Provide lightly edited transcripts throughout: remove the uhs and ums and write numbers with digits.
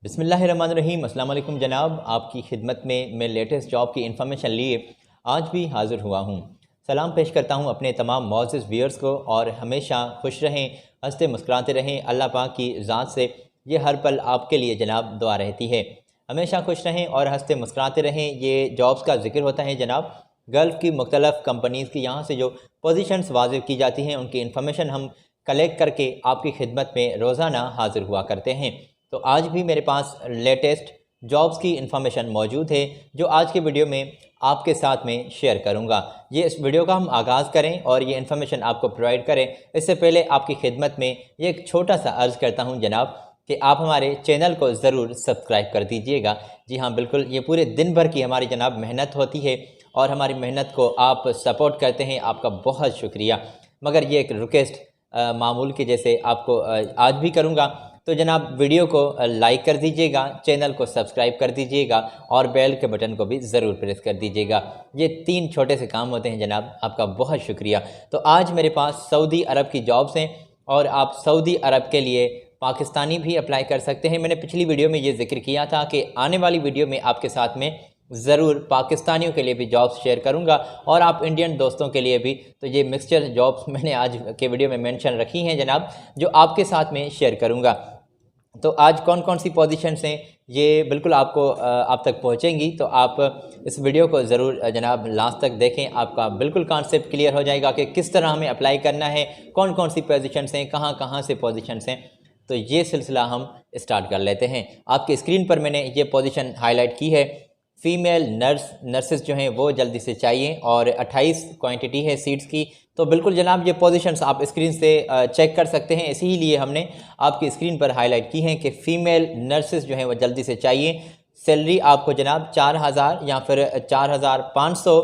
बिस्मिल्लाहिर्रहमानिर्रहीम। अस्सलाम वालेकुम जनाब, आपकी खिदमत में मैं लेटेस्ट जॉब की इन्फॉर्मेशन लिए आज भी हाज़िर हुआ हूँ। सलाम पेश करता हूँ अपने तमाम मोअज़्ज़िज़ व्यूअर्स को और हमेशा खुश रहें, हंसते मुस्कुराते रहें। अल्लाह पाक की ज़ात से ये हर पल आपके लिए जनाब दुआ रहती है। हमेशा खुश रहें और हंसते मुस्कुराते रहें। ये जॉब्स का ज़िक्र होता है जनाब गल्फ़ की मुख्तलिफ़ कंपनीज़ की, यहाँ से जो पोजीशंस वाज़िफ़ की जाती हैं उनकी इन्फॉर्मेशन हम कलेक्ट करके आपकी खिदमत में रोज़ाना हाज़िर हुआ करते हैं। तो आज भी मेरे पास लेटेस्ट जॉब्स की इन्फॉर्मेशन मौजूद है जो आज के वीडियो में आपके साथ में शेयर करूंगा। ये इस वीडियो का हम आगाज़ करें और ये इन्फॉर्मेशन आपको प्रोवाइड करें, इससे पहले आपकी खिदमत में ये एक छोटा सा अर्ज़ करता हूं जनाब कि आप हमारे चैनल को ज़रूर सब्सक्राइब कर दीजिएगा। जी हाँ बिल्कुल, ये पूरे दिन भर की हमारी जनाब मेहनत होती है और हमारी मेहनत को आप सपोर्ट करते हैं, आपका बहुत शुक्रिया। मगर ये एक रिक्वेस्ट मामूल के जैसे आपको आज भी करूँगा, तो जनाब वीडियो को लाइक कर दीजिएगा, चैनल को सब्सक्राइब कर दीजिएगा और बेल के बटन को भी ज़रूर प्रेस कर दीजिएगा। ये 3 छोटे से काम होते हैं जनाब, आपका बहुत शुक्रिया। तो आज मेरे पास सऊदी अरब की जॉब्स हैं और आप सऊदी अरब के लिए पाकिस्तानी भी अप्लाई कर सकते हैं। मैंने पिछली वीडियो में ये जिक्र किया था कि आने वाली वीडियो में आपके साथ में ज़रूर पाकिस्तानियों के लिए भी जॉब्स शेयर करूंगा और आप इंडियन दोस्तों के लिए भी। तो ये मिक्सचर जॉब्स मैंने आज के वीडियो में मेंशन रखी हैं जनाब, जो आपके साथ में शेयर करूंगा। तो आज कौन कौन सी पोजीशंस हैं ये बिल्कुल आपको आप तक पहुंचेंगी, तो आप इस वीडियो को ज़रूर जनाब लास्ट तक देखें। आपका बिल्कुल कॉन्सेप्ट क्लियर हो जाएगा कि किस तरह हमें अप्लाई करना है, कौन कौन सी पोजीशंस हैं, कहाँ कहाँ से पोजीशंस हैं। तो ये सिलसिला हम स्टार्ट कर लेते हैं। आपकी स्क्रीन पर मैंने ये पोजीशन हाईलाइट की है। फ़ीमेल नर्सेस जो हैं वो जल्दी से चाहिए और 28 क्वांटिटी है सीट्स की। तो बिल्कुल जनाब ये पोजीशंस आप स्क्रीन से चेक कर सकते हैं, इसीलिए हमने आपकी स्क्रीन पर हाईलाइट की हैं कि फ़ीमेल नर्सेस जो हैं वो जल्दी से चाहिए। सैलरी आपको जनाब 4000 या फिर 4500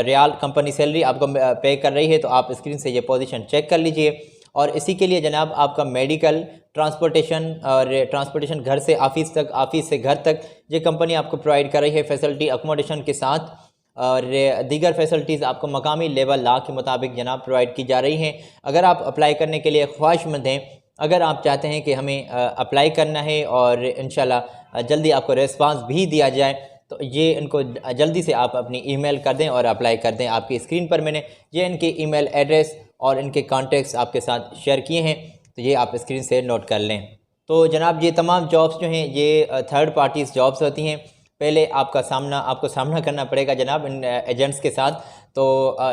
रियाल कंपनी सैलरी आपको पे कर रही है। तो आप स्क्रीन से ये पोजीशन चेक कर लीजिए। और इसी के लिए जनाब आपका मेडिकल, ट्रांसपोर्टेशन और ट्रांसपोर्टेशन घर से ऑफिस तक, ऑफिस से घर तक ये कंपनी आपको प्रोवाइड कर रही है फैसिलिटी अकोमोडेशन के साथ। और दीगर फैसिलिटीज़ आपको मकामी लेवल लॉ के मुताबिक जनाब प्रोवाइड की जा रही हैं। अगर आप अप्लाई करने के लिए ख्वाहिशमंद हैं, अगर आप चाहते हैं कि हमें अप्लाई करना है और इंशाल्लाह जल्दी आपको रिस्पांस भी दिया जाए, तो ये इनको जल्दी से आप अपनी ईमेल कर दें और अप्लाई कर दें। आपकी स्क्रीन पर मैंने ये इनके ईमेल एड्रेस और इनके कॉन्टेक्ट्स आपके साथ शेयर किए हैं, तो ये आप स्क्रीन से नोट कर लें। तो जनाब ये तमाम जॉब्स जो हैं ये थर्ड पार्टीज़ जॉब्स होती हैं। पहले आपको सामना करना पड़ेगा जनाब इन एजेंट्स के साथ। तो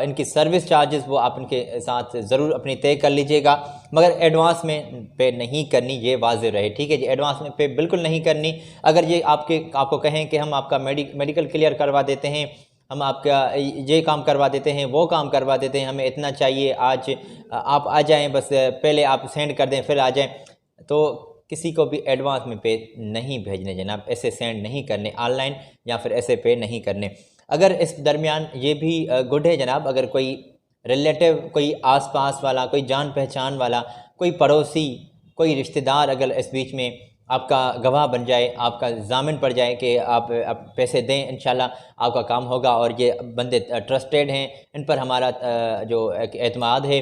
इनकी सर्विस चार्जेस वो आप इनके साथ ज़रूर अपनी तय कर लीजिएगा, मगर एडवांस में पे नहीं करनी, ये वाज़ेह रहे, ठीक है जी। एडवांस में पे बिल्कुल नहीं करनी। अगर ये आपको कहें कि हम आपका मेडिकल क्लियर करवा देते हैं, हम आपका ये काम करवा देते हैं, वो काम करवा देते हैं, हमें इतना चाहिए, आज आप आ जाएं, बस पहले आप सेंड कर दें फिर आ जाएं, तो किसी को भी एडवांस में पे नहीं भेजने जनाब, ऐसे सेंड नहीं करने ऑनलाइन या फिर ऐसे पे नहीं करने। अगर इस दरमियान ये भी गुड है जनाब, अगर कोई रिलेटिव, कोई आसपास वाला, कोई जान पहचान वाला, कोई पड़ोसी, कोई रिश्तेदार अगर इस बीच में आपका गवाह बन जाए, आपका ज़ामिन पड़ जाए कि आप पैसे दें, इंशाल्लाह आपका काम होगा और ये बंदे ट्रस्टेड हैं, इन पर हमारा जो एतमाद है,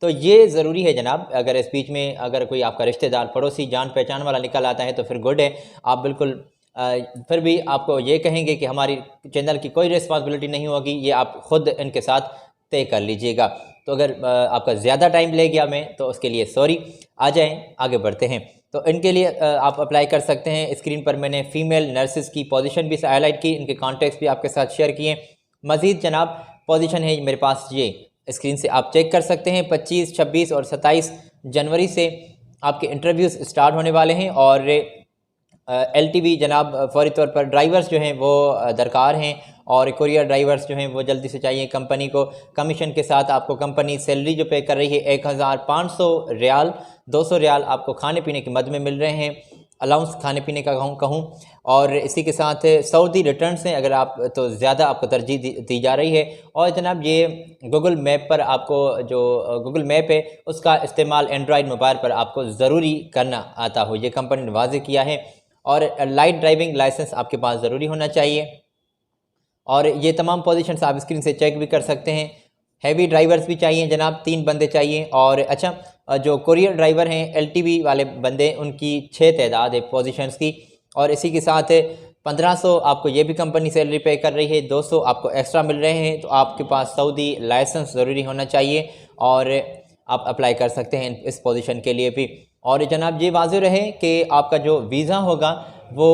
तो ये ज़रूरी है जनाब। अगर इस बीच में अगर कोई आपका रिश्तेदार, पड़ोसी, जान पहचान वाला निकल आता है तो फिर गुड है। आप बिल्कुल फिर भी आपको ये कहेंगे कि हमारी चैनल की कोई रिस्पॉन्सिबिलिटी नहीं होगी, ये आप ख़ुद इनके साथ तय कर लीजिएगा। तो अगर आपका ज़्यादा टाइम ले गया मैं, तो उसके लिए सॉरी। आ जाएँ, आगे बढ़ते हैं। तो इनके लिए आप अप्लाई कर सकते हैं। स्क्रीन पर मैंने फ़ीमेल नर्सेस की पोजीशन भी हाईलाइट की, इनके कॉन्टेक्ट्स भी आपके साथ शेयर किए। मज़ीद जनाब पोजीशन है मेरे पास, ये स्क्रीन से आप चेक कर सकते हैं। 25, 26 और 27 जनवरी से आपके इंटरव्यूज़ स्टार्ट होने वाले हैं और LTV जनाब फौरी तौर पर ड्राइवर्स जो हैं वो दरकार हैं और कुरियर ड्राइवर्स जो हैं वो जल्दी से चाहिए कंपनी को। कमीशन के साथ आपको कंपनी सैलरी जो पे कर रही है 1500 रियाल, 200 रियाल आपको खाने पीने के मद में मिल रहे हैं, अलाउंस खाने पीने का कहूँ। और इसी के साथ सऊदी रिटर्न्स हैं, अगर आप तो ज़्यादा आपको तरजीह दी जा रही है। और जनाब ये गूगल मैप पर आपको, जो गूगल मैप है उसका इस्तेमाल एंड्रॉयड मोबाइल पर आपको ज़रूरी करना आता हो, ये कंपनी ने वाज़ेह किया है। और लाइट ड्राइविंग लाइसेंस आपके पास ज़रूरी होना चाहिए। और ये तमाम पोजीशंस आप स्क्रीन से चेक भी कर सकते हैं। हैवी ड्राइवर्स भी चाहिए जनाब, 3 बंदे चाहिए। और अच्छा, जो कुरियर ड्राइवर हैं, LTV वाले बंदे, उनकी 6 तादाद है पोजीशंस की। और इसी के साथ 1500 आपको ये भी कंपनी सैलरी पे कर रही है, 200 आपको एक्स्ट्रा मिल रहे हैं। तो आपके पास सऊदी लाइसेंस ज़रूरी होना चाहिए और आप अप्लाई कर सकते हैं इस पोजीशन के लिए भी। और जनाब ये वाज़ेह रहे कि आपका जो वीज़ा होगा वो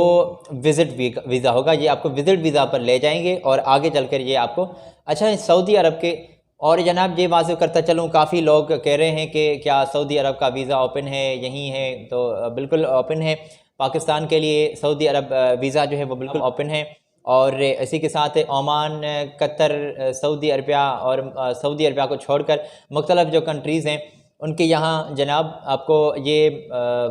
विज़िट वीज़ा होगा, ये आपको विज़िट वीज़ा पर ले जाएंगे और आगे चलकर ये आपको अच्छा सऊदी अरब के। और जनाब ये वाज़ेह करता चलूँ, काफ़ी लोग कह रहे हैं कि क्या सऊदी अरब का वीज़ा ओपन है, यहीं है? तो बिल्कुल ओपन है पाकिस्तान के लिए। सऊदी अरब वीज़ा जो है वो बिल्कुल ओपन है। और इसी के साथ ओमान, कतर, सऊदी अरबिया और सऊदी अरबिया को छोड़कर मुख्तलिफ जो कंट्रीज़ हैं उनके यहाँ जनाब आपको ये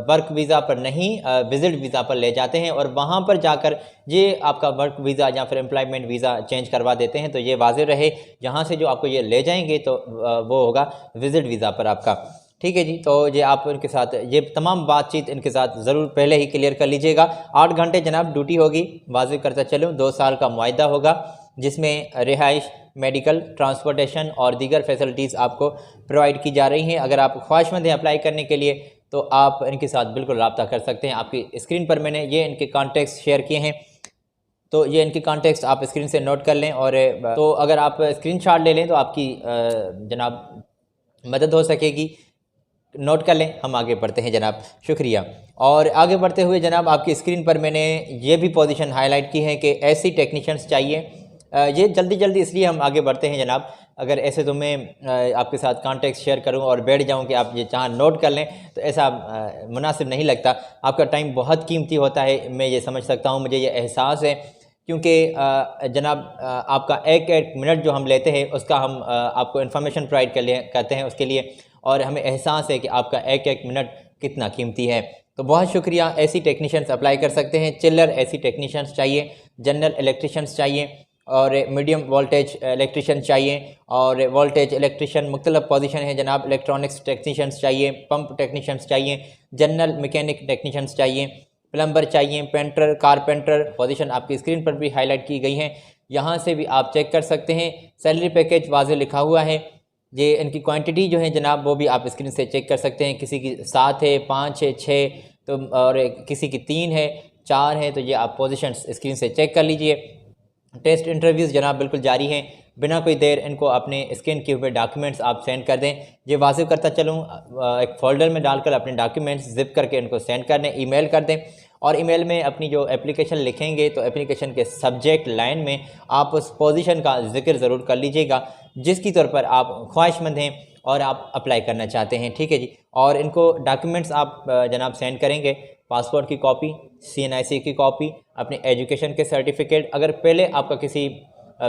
वर्क वीज़ा पर नहीं विज़िट वीज़ा पर ले जाते हैं और वहाँ पर जाकर ये आपका वर्क वीज़ा या फिर एम्प्लॉयमेंट वीज़ा चेंज करवा देते हैं। तो ये वाज़ेह रहे, यहाँ से जो आपको ये ले जाएंगे तो वो होगा विज़िट वीज़ा पर आपका। ठीक है जी। तो ये आप इनके साथ ये तमाम बातचीत इनके साथ ज़रूर पहले ही क्लियर कर लीजिएगा। 8 घंटे जनाब ड्यूटी होगी, वाज़ेह करता चलूँ। 2 साल का मुआहदा होगा जिसमें रिहाइश, मेडिकल, ट्रांसपोर्टेशन और दीगर फैसिलिटीज़ आपको प्रोवाइड की जा रही हैं। अगर आप ख्वाहिशमंद हैं अप्लाई करने के लिए तो आप इनके साथ बिल्कुल रब्ता कर सकते हैं। आपकी स्क्रीन पर मैंने ये इनके कॉन्टेक्ट्स शेयर किए हैं, तो ये इनके कॉन्टेक्ट्स आप स्क्रीन से नोट कर लें। और तो अगर आप स्क्रीनशॉट ले लें तो आपकी जनाब मदद हो सकेगी। नोट कर लें, हम आगे बढ़ते हैं जनाब। शुक्रिया। और आगे बढ़ते हुए जनाब आपकी स्क्रीन पर मैंने ये भी पोजीशन हाईलाइट की है कि ऐसी टेक्नीशियंस चाहिए। ये जल्दी इसलिए हम आगे बढ़ते हैं जनाब, अगर ऐसे तो मैं आपके साथ कॉन्टेक्ट शेयर करूं और बैठ जाऊं कि आप ये चाह नोट कर लें तो ऐसा मुनासिब नहीं लगता। आपका टाइम बहुत कीमती होता है, मैं ये समझ सकता हूं, मुझे ये एहसास है। क्योंकि जनाब आपका एक मिनट जो हम लेते हैं उसका हम आपको इन्फॉर्मेशन प्रोवाइड करते हैं उसके लिए, और हमें एहसास है कि आपका एक मिनट कितना कीमती है। तो बहुत शुक्रिया। ऐसी टेक्नीशियंस अप्लाई कर सकते हैं। चिल्लर ऐसी टेक्नीशियंस चाहिए, जनरल इलेक्ट्रिशियंस चाहिए और मीडियम वोल्टेज इलेक्ट्रिशियन चाहिए। और वोल्टेज इलेक्ट्रिशियन मुख्तलिफ पोजीशन है जनाब। इलेक्ट्रॉनिक्स टेक्नीशियंस चाहिए, पंप टेक्नीशियंस चाहिए, जनरल मैकेनिक टेक्नीशियंस चाहिए, प्लम्बर चाहिए, पेंटर, कारपेंटर। पोजीशन आपकी स्क्रीन पर भी हाईलाइट की गई हैं, यहाँ से भी आप चेक कर सकते हैं। सैलरी पैकेज वाज़ेह लिखा हुआ है। ये इनकी क्वांटिटी जो है जनाब वो भी आप स्क्रीन से चेक कर सकते हैं। किसी की 7 है, 5 है, 6 तो और किसी की 3 है, 4 है। तो ये आप पोजीशंस स्क्रीन से चेक कर लीजिए। टेस्ट इंटरव्यूज़ जनाब बिल्कुल जारी हैं। बिना कोई देर इनको अपने स्कैन किए हुए डॉक्यूमेंट्स आप सेंड कर दें। ये वाज़ेह करता चलूँ, एक फ़ोल्डर में डालकर अपने डॉक्यूमेंट्स जिप करके इनको सेंड कर दें, ईमेल कर दें। और ईमेल में अपनी जो एप्लीकेशन लिखेंगे तो एप्लीकेशन के सब्जेक्ट लाइन में आप उस पोजीशन का जिक्र ज़रूर कर लीजिएगा जिसकी तौर पर आप ख्वाहिशमंद हैं और आप अप्लाई करना चाहते हैं। ठीक है जी। और इनको डॉक्यूमेंट्स आप जनाब सेंड करेंगे, पासपोर्ट की कॉपी, CNIC की कॉपी, अपने एजुकेशन के सर्टिफिकेट, अगर पहले आपका किसी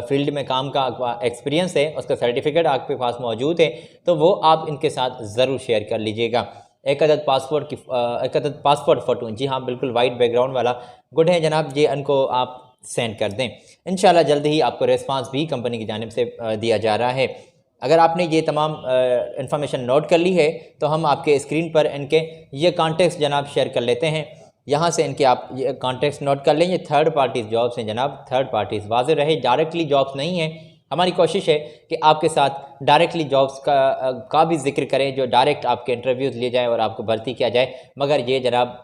फील्ड में काम का एक्सपीरियंस है उसका सर्टिफिकेट आपके पास मौजूद है तो वो आप इनके साथ ज़रूर शेयर कर लीजिएगा। एक अदद पासपोर्ट फ़ोटो, जी हाँ बिल्कुल वाइट बैकग्राउंड वाला, गुड है जनाब। ये इनको आप सेंड कर दें, इंशाल्लाह जल्दी ही आपको रिस्पांस भी कंपनी की जानिब से दिया जा रहा है। अगर आपने ये तमाम इन्फॉर्मेशन नोट कर ली है तो हम आपके स्क्रीन पर इनके ये कॉन्टेक्ट्स जनाब शेयर कर लेते हैं। यहाँ से इनके आप ये कॉन्टेक्ट्स नोट कर लें। ये थर्ड पार्टीज़ जॉब्स हैं जनाब, थर्ड पार्टीज़। वाज़ेह रहे डायरेक्टली जॉब्स नहीं हैं। हमारी कोशिश है कि आपके साथ डायरेक्टली जॉब्स का भी जिक्र करें, जो डायरेक्ट आपके इंटरव्यूज़ लिए जाए और आपको भर्ती किया जाए, मगर ये जनाब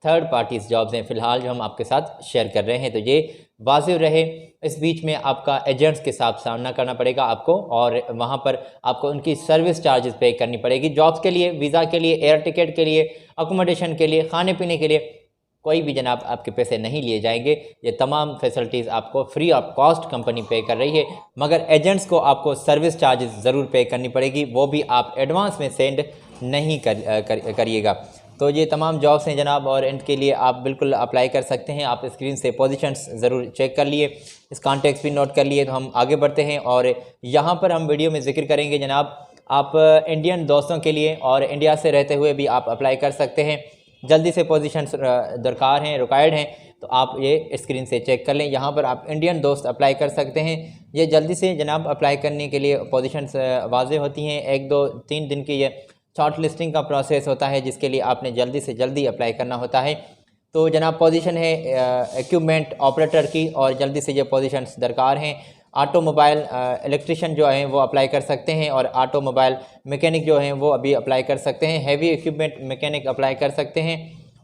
थर्ड पार्टीज़ जॉब्स हैं फ़िलहाल जो हम आपके साथ शेयर कर रहे हैं। तो ये वाज़ेह रहे। इस बीच में आपका एजेंट्स के साथ सामना करना पड़ेगा आपको और वहाँ पर आपको उनकी सर्विस चार्जेस पे करनी पड़ेगी। जॉब्स के लिए, वीज़ा के लिए, एयर टिकट के लिए, अकोमोडेशन के लिए, खाने पीने के लिए कोई भी जनाब आपके पैसे नहीं लिए जाएंगे। ये तमाम फैसिलिटीज़ आपको फ्री ऑफ कॉस्ट कंपनी पे कर रही है, मगर एजेंट्स को आपको सर्विस चार्जेस ज़रूर पे करनी पड़ेगी, वो भी आप एडवांस में सेंड नहीं करिएगा। तो ये तमाम जॉब्स हैं जनाब और इनके लिए आप बिल्कुल अप्लाई कर सकते हैं। आप स्क्रीन से पोजीशंस ज़रूर चेक कर लिए, इस कॉन्टेक्ट्स भी नोट कर लिए। तो हम आगे बढ़ते हैं और यहाँ पर हम वीडियो में जिक्र करेंगे जनाब आप इंडियन दोस्तों के लिए, और इंडिया से रहते हुए भी आप अप्लाई कर सकते हैं। जल्दी से पोजीशंस दरकार हैं, रिक्वायर्ड हैं, तो आप ये स्क्रीन से चेक कर लें। यहाँ पर आप इंडियन दोस्त अप्लाई कर सकते हैं। ये जल्दी से जनाब अप्लाई करने के लिए पोजीशंस वाज़ेह होती हैं। 1, 2, 3 दिन की ये शॉर्ट लिस्टिंग का प्रोसेस होता है जिसके लिए आपने जल्दी से जल्दी अप्लाई करना होता है। तो जनाब पोजीशन है इक्विपमेंट ऑपरेटर की और जल्दी से ये पोजीशंस दरकार हैं। ऑटोमोबाइल इलेक्ट्रिशियन जो हैं वो अप्लाई कर सकते हैं, और ऑटोमोबाइल मैकेनिक जो हैं वो अभी अप्लाई कर सकते हैं। हैवी इक्विपमेंट मैकेनिक अप्लाई कर सकते हैं,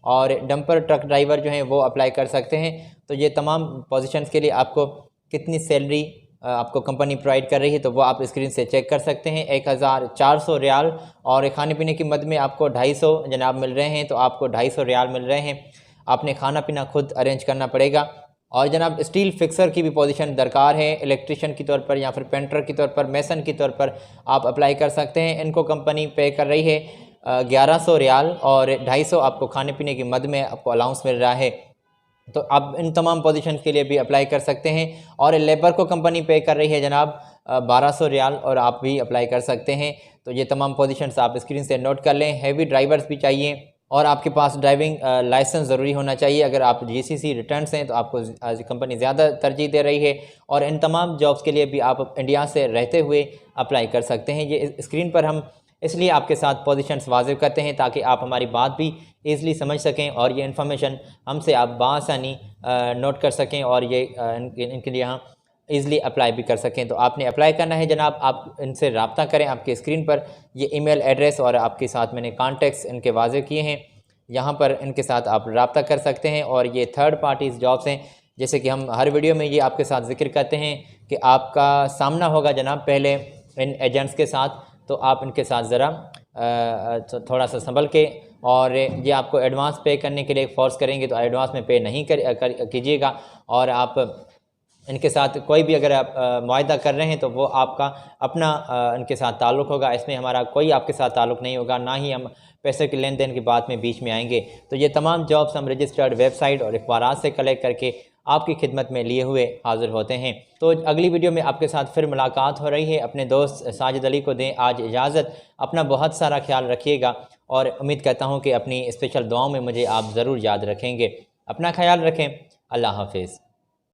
और डंपर ट्रक ड्राइवर जो हैं वो अप्लाई कर सकते हैं। तो ये तमाम पोजीशंस के लिए आपको कितनी सैलरी आपको कंपनी प्रोवाइड कर रही है तो वो आप स्क्रीन से चेक कर सकते हैं। 1400 रियाल, और खाने पीने की मद में आपको 250 जनाब मिल रहे हैं। तो आपको 250 रियाल मिल रहे हैं, आपने खाना पीना खुद अरेंज करना पड़ेगा। और जनाब स्टील फिक्सर की भी पोजीशन दरकार है, इलेक्ट्रिशियन के तौर पर या फिर पेंटर के तौर पर, मेसन के तौर पर आप अप्लाई कर सकते हैं। इनको कंपनी पे कर रही है 1100 रियाल, और 250 आपको खाने पीने की मद में आपको अलाउंस मिल रहा है। तो आप इन तमाम पोजीशन के लिए भी अप्लाई कर सकते हैं। और लेबर को कंपनी पे कर रही है जनाब 1200 रियाल, और आप भी अप्लाई कर सकते हैं। तो ये तमाम पोजीशंस आप स्क्रीन से नोट कर लें। हैवी ड्राइवर्स भी चाहिए, और आपके पास ड्राइविंग लाइसेंस ज़रूरी होना चाहिए। अगर आप जीसीसी रिटर्न्स हैं तो आपको कंपनी ज़्यादा तरजीह दे रही है। और इन तमाम जॉब्स के लिए भी आप इंडिया से रहते हुए अप्लाई कर सकते हैं। ये स्क्रीन पर हम इसलिए आपके साथ पोजीशंस वाज़िब करते हैं ताकि आप हमारी बात भी ईज़िली समझ सकें, और ये इन्फॉर्मेशन हमसे आप बासानी नोट कर सकें, और ये इनके लिए हम ईज़िली अप्लाई भी कर सकें। तो आपने अप्लाई करना है जनाब, आप इनसे रब्ता करें। आपके स्क्रीन पर ये ईमेल एड्रेस और आपके साथ मैंने कॉन्टेक्ट्स इनके वाज़े किए हैं, यहाँ पर इनके साथ आप रब्ता कर सकते हैं। और ये थर्ड पार्टीज़ जॉब्स हैं, जैसे कि हम हर वीडियो में ये आपके साथ ज़िक्र करते हैं कि आपका सामना होगा जनाब पहले इन एजेंट्स के साथ। तो आप इनके साथ ज़रा थोड़ा सा संभल के, और ये आपको एडवांस पे करने के लिए फ़ोर्स करेंगे तो एडवांस में पे नहीं कीजिएगा। और आप इनके साथ कोई भी अगर आप मुआहदा कर रहे हैं तो वो आपका अपना इनके साथ ताल्लुक़ होगा, इसमें हमारा कोई आपके साथ ताल्लुक़ नहीं होगा, ना ही हम पैसे के लेन देन की बात में बीच में आएंगे। तो ये तमाम जॉब्स हम रजिस्टर्ड वेबसाइट और अखबारात से कलेक्ट करके आपकी खिदमत में लिए हुए हाज़िर होते हैं। तो अगली वीडियो में आपके साथ फिर मुलाकात हो रही है। अपने दोस्त साजिद अली को दें आज इजाज़त। अपना बहुत सारा ख्याल रखिएगा, और उम्मीद करता हूँ कि अपनी स्पेशल दुआओं में मुझे आप ज़रूर याद रखेंगे। अपना ख्याल रखें। अल्लाह हाफिज़।